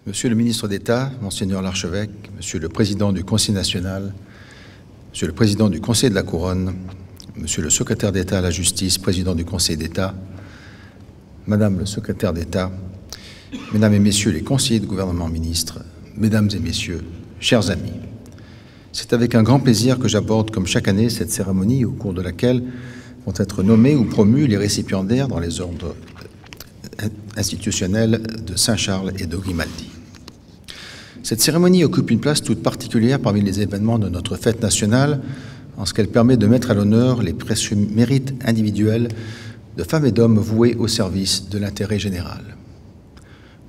Monsieur le ministre d'État, Monseigneur l'Archevêque, Monsieur le Président du Conseil national, Monsieur le Président du Conseil de la Couronne, Monsieur le Secrétaire d'État à la Justice, Président du Conseil d'État, Madame le Secrétaire d'État, Mesdames et Messieurs les conseillers de gouvernement ministres, Mesdames et Messieurs, chers amis, c'est avec un grand plaisir que j'aborde comme chaque année cette cérémonie au cours de laquelle vont être nommés ou promus les récipiendaires dans les ordres institutionnels de Saint-Charles et de Grimaldi. Cette cérémonie occupe une place toute particulière parmi les événements de notre fête nationale en ce qu'elle permet de mettre à l'honneur les précieux mérites individuels de femmes et d'hommes voués au service de l'intérêt général.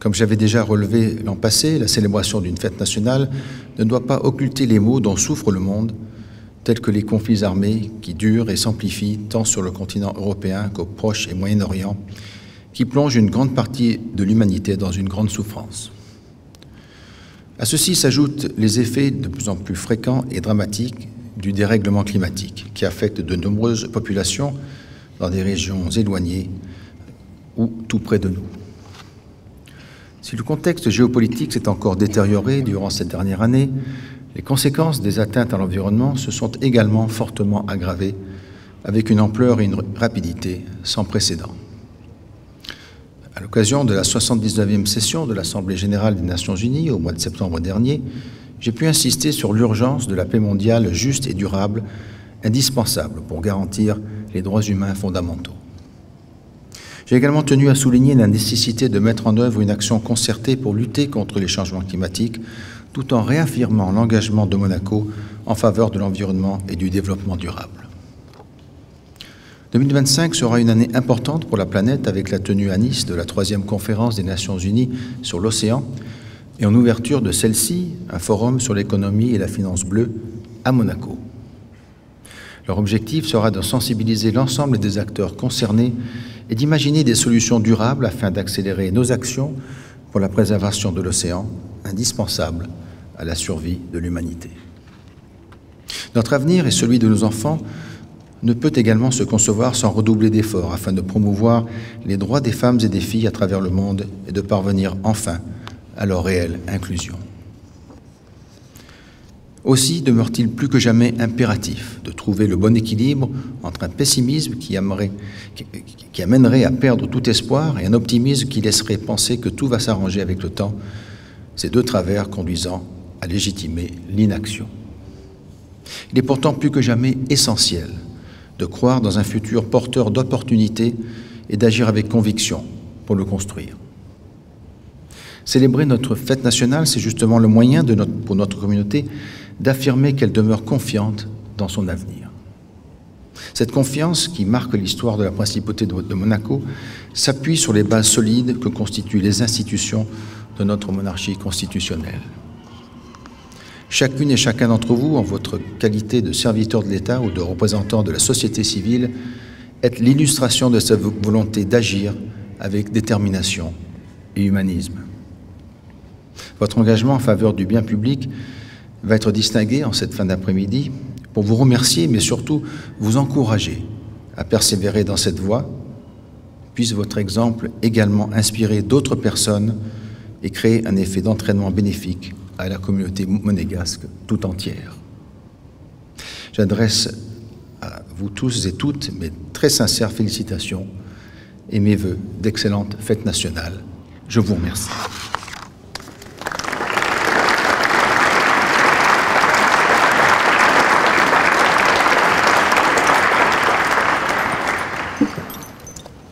Comme j'avais déjà relevé l'an passé, la célébration d'une fête nationale ne doit pas occulter les maux dont souffre le monde, tels que les conflits armés qui durent et s'amplifient tant sur le continent européen qu'au Proche et Moyen-Orient, qui plongent une grande partie de l'humanité dans une grande souffrance. À ceci s'ajoutent les effets de plus en plus fréquents et dramatiques du dérèglement climatique qui affecte de nombreuses populations dans des régions éloignées ou tout près de nous. Si le contexte géopolitique s'est encore détérioré durant cette dernière année, les conséquences des atteintes à l'environnement se sont également fortement aggravées avec une ampleur et une rapidité sans précédent. À l'occasion de la 79e session de l'Assemblée générale des Nations unies au mois de septembre dernier, j'ai pu insister sur l'urgence de la paix mondiale juste et durable, indispensable pour garantir les droits humains fondamentaux. J'ai également tenu à souligner la nécessité de mettre en œuvre une action concertée pour lutter contre les changements climatiques, tout en réaffirmant l'engagement de Monaco en faveur de l'environnement et du développement durable. 2025 sera une année importante pour la planète avec la tenue à Nice de la 3e conférence des Nations unies sur l'océan et en ouverture de celle-ci, un forum sur l'économie et la finance bleue à Monaco. Leur objectif sera de sensibiliser l'ensemble des acteurs concernés et d'imaginer des solutions durables afin d'accélérer nos actions pour la préservation de l'océan, indispensable à la survie de l'humanité. Notre avenir et celui de nos enfants ne peut également se concevoir sans redoubler d'efforts afin de promouvoir les droits des femmes et des filles à travers le monde et de parvenir enfin à leur réelle inclusion. Aussi demeure-t-il plus que jamais impératif de trouver le bon équilibre entre un pessimisme qui amènerait à perdre tout espoir et un optimisme qui laisserait penser que tout va s'arranger avec le temps, ces deux travers conduisant à légitimer l'inaction. Il est pourtant plus que jamais essentiel de croire dans un futur porteur d'opportunités et d'agir avec conviction pour le construire. Célébrer notre fête nationale, c'est justement le moyen pour notre communauté d'affirmer qu'elle demeure confiante dans son avenir. Cette confiance, qui marque l'histoire de la principauté de Monaco, s'appuie sur les bases solides que constituent les institutions de notre monarchie constitutionnelle. Chacune et chacun d'entre vous, en votre qualité de serviteur de l'État ou de représentant de la société civile, êtes l'illustration de cette volonté d'agir avec détermination et humanisme. Votre engagement en faveur du bien public va être distingué en cette fin d'après-midi pour vous remercier, mais surtout vous encourager à persévérer dans cette voie. Puisse votre exemple également inspirer d'autres personnes et créer un effet d'entraînement bénéfique à la communauté monégasque tout entière. J'adresse à vous tous et toutes mes très sincères félicitations et mes vœux d'excellente fête nationale. Je vous remercie.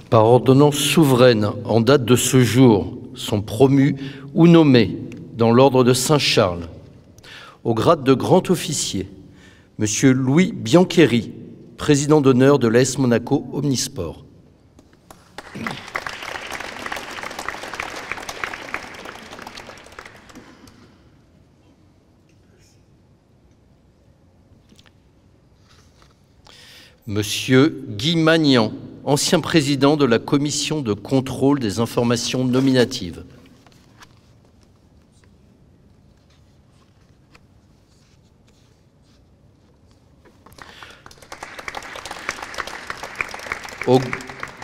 Par ordonnance souveraine en date de ce jour, sont promus ou nommés dans l'ordre de Saint-Charles, au grade de grand officier, M. Louis Biancheri, président d'honneur de l'AS Monaco Omnisport. M. Guy Magnan, ancien président de la Commission de contrôle des informations nominatives.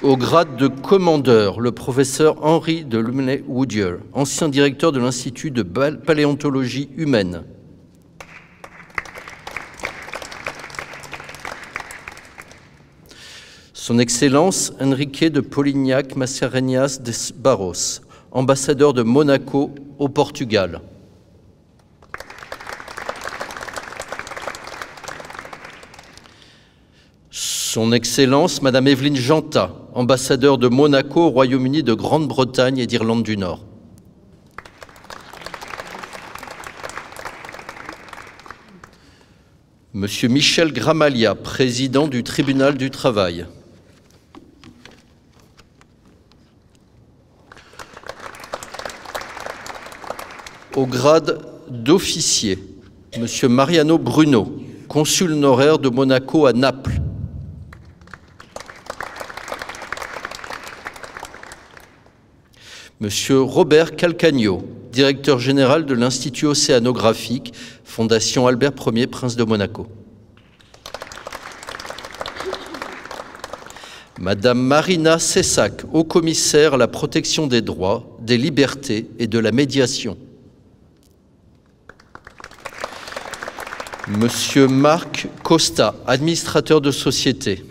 Au grade de commandeur, le professeur Henry de Lumley-Woodier, ancien directeur de l'Institut de paléontologie humaine. Son Excellence Enrique de Polignac Mascarenhas de Barros, ambassadeur de Monaco au Portugal. Son Excellence Madame Evelyne Janta, ambassadeur de Monaco au Royaume-Uni de Grande-Bretagne et d'Irlande du Nord. Monsieur Michel Gramalia, président du Tribunal du Travail. Au grade d'officier, Monsieur Mariano Bruno, consul honoraire de Monaco à Naples. Monsieur Robert Calcagno, directeur général de l'Institut océanographique, Fondation Albert Ier, Prince de Monaco. Madame Marina Cessac, haut-commissaire à la protection des droits, des libertés et de la médiation. Monsieur Marc Costa, administrateur de société.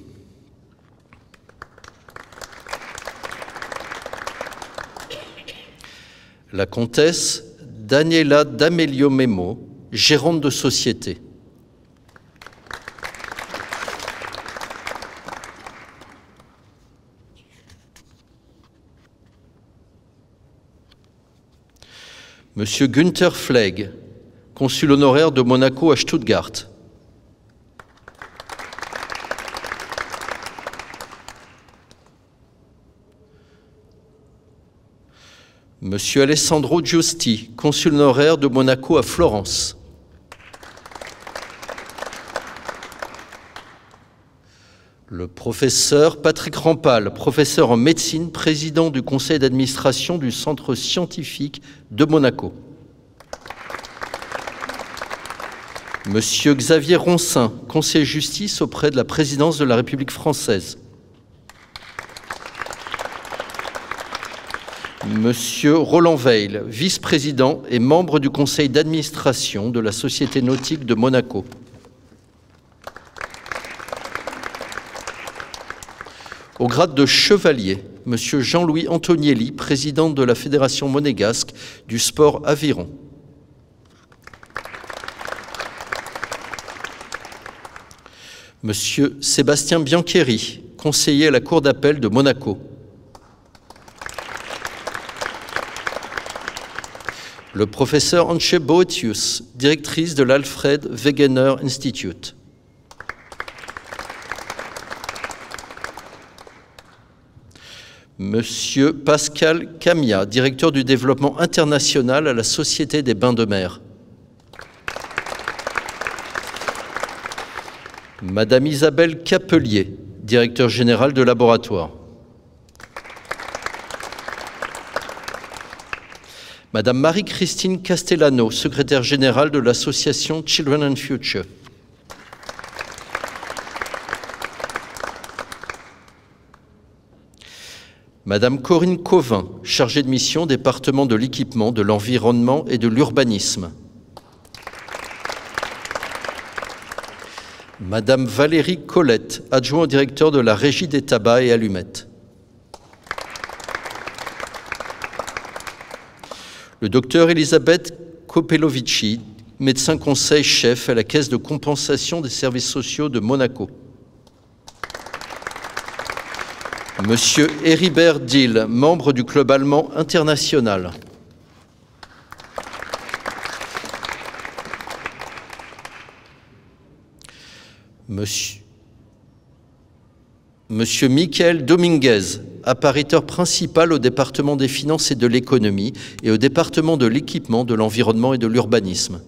La comtesse Daniela D'Amelio Memo, gérante de société. Monsieur Günther Flegg, consul honoraire de Monaco à Stuttgart. Monsieur Alessandro Giusti, consul honoraire de Monaco à Florence. Le professeur Patrick Rampal, professeur en médecine, président du conseil d'administration du Centre scientifique de Monaco. Monsieur Xavier Roncin, conseiller justice auprès de la présidence de la République française. Monsieur Roland Veil, vice-président et membre du conseil d'administration de la Société nautique de Monaco. Au grade de chevalier, monsieur Jean-Louis Antonielli, président de la Fédération monégasque du sport aviron. Monsieur Sébastien Biancheri, conseiller à la Cour d'appel de Monaco. Le professeur Antje Boetius, directrice de l'Alfred Wegener Institute. Monsieur Pascal Camia, directeur du développement international à la Société des bains de mer. Madame Isabelle Capelier, directeur général de laboratoire. Madame Marie-Christine Castellano, secrétaire générale de l'association Children and Future. Madame Corinne Covin, chargée de mission, département de l'équipement, de l'environnement et de l'urbanisme. Madame Valérie Colette, adjoint au directeur de la Régie des tabacs et allumettes. Le docteur Elisabeth Kopelovici, médecin conseil chef à la Caisse de compensation des services sociaux de Monaco. Monsieur Héribert Dill, membre du club allemand international. Monsieur Michael Dominguez, appariteur principal au département des finances et de l'économie et au département de l'équipement, de l'environnement et de l'urbanisme.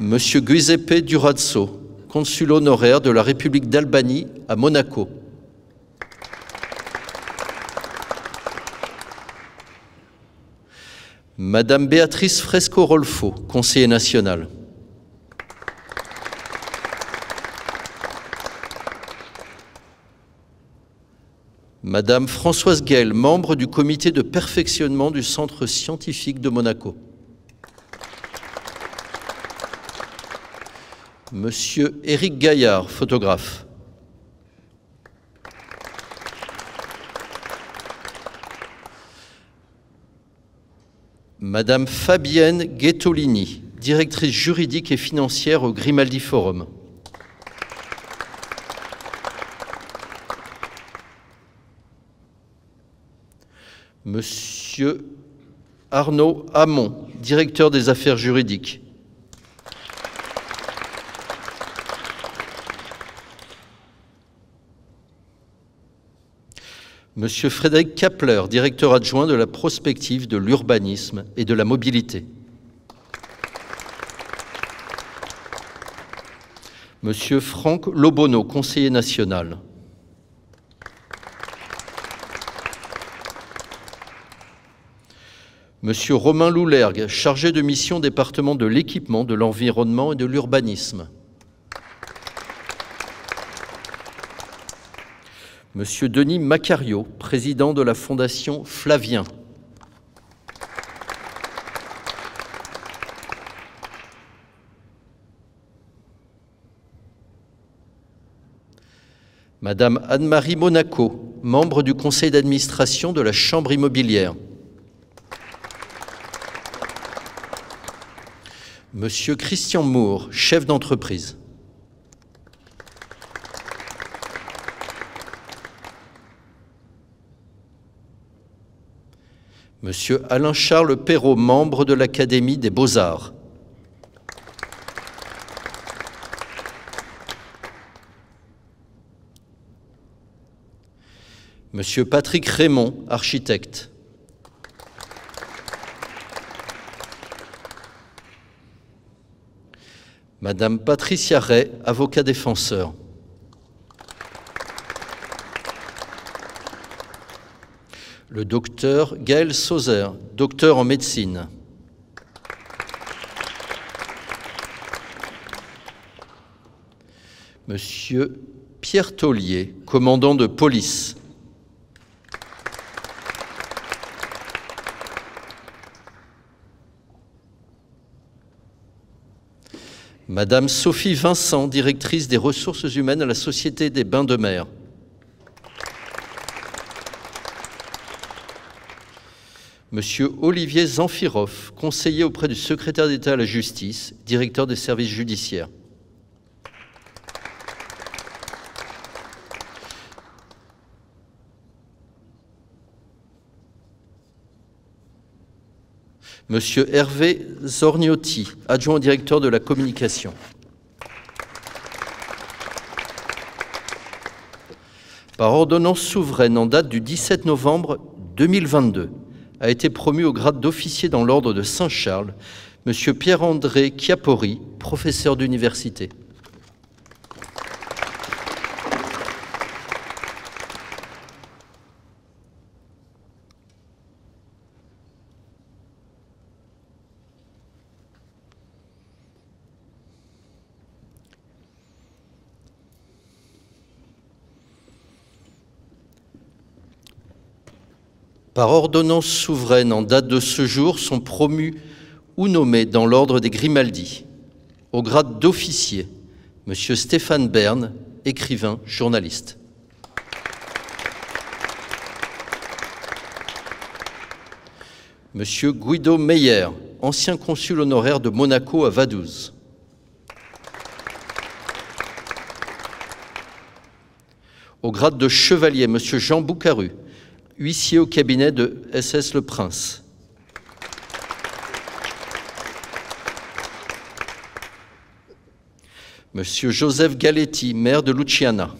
Monsieur Giuseppe Durazzo, consul honoraire de la République d'Albanie à Monaco. Madame Béatrice Fresco-Rolfo, conseiller national. Madame Françoise Guel, membre du comité de perfectionnement du Centre scientifique de Monaco. Monsieur Éric Gaillard, photographe. Madame Fabienne Ghettolini, directrice juridique et financière au Grimaldi Forum. Monsieur Arnaud Hamon, directeur des affaires juridiques. Monsieur Frédéric Kapler, directeur adjoint de la prospective, de l'urbanisme et de la mobilité. Monsieur Franck Lobonneau, conseiller national. Monsieur Romain Loulergue, chargé de mission département de l'équipement, de l'environnement et de l'urbanisme. Monsieur Denis Macario, président de la Fondation Flavien. Madame Anne-Marie Monaco, membre du conseil d'administration de la Chambre immobilière. Monsieur Christian Moore, chef d'entreprise. Monsieur Alain-Charles Perrault, membre de l'Académie des Beaux-Arts. Monsieur Patrick Raymond, architecte. Madame Patricia Ray, avocat défenseur. Le docteur Gaël Sauzer, docteur en médecine. Monsieur Pierre Taulier, commandant de police. Madame Sophie Vincent, directrice des ressources humaines à la Société des Bains de Mer. Monsieur Olivier Zanfirov, conseiller auprès du secrétaire d'État à la Justice, directeur des services judiciaires. Monsieur Hervé Zorniotti, adjoint au directeur de la communication. Par ordonnance souveraine en date du 17 novembre 2022, a été promu au grade d'officier dans l'ordre de Saint-Charles, Monsieur Pierre-André Chiappori, professeur d'université. Par ordonnance souveraine en date de ce jour, sont promus ou nommés dans l'ordre des Grimaldi, au grade d'officier, M. Stéphane Bern, écrivain, journaliste. M. Guido Meyer, ancien consul honoraire de Monaco à Vaduz. Au grade de chevalier, M. Jean Boucaru, huissier au cabinet de SS Le Prince. Monsieur Joseph Galetti, maire de Luciana.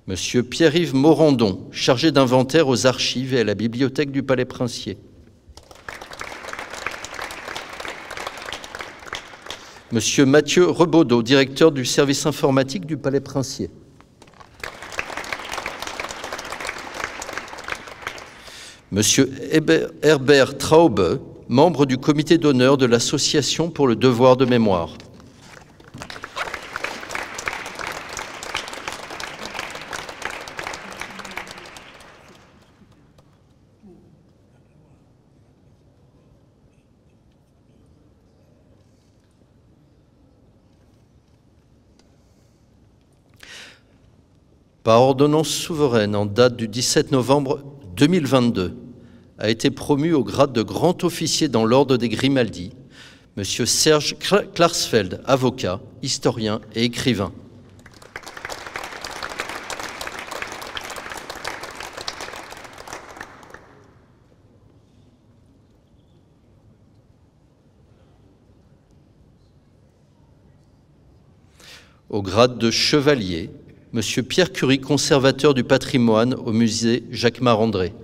Monsieur Pierre-Yves Morandon, chargé d'inventaire aux archives et à la bibliothèque du Palais Princier. Monsieur Mathieu Rebaudot, directeur du service informatique du Palais Princier. Monsieur Herbert Traube, membre du comité d'honneur de l'Association pour le devoir de mémoire. Par ordonnance souveraine en date du 17 novembre 2022, a été promu au grade de grand officier dans l'ordre des Grimaldi, M. Serge Klarsfeld, avocat, historien et écrivain. Au grade de chevalier, M. Pierre Curie, conservateur du patrimoine au musée Jacquemart-André.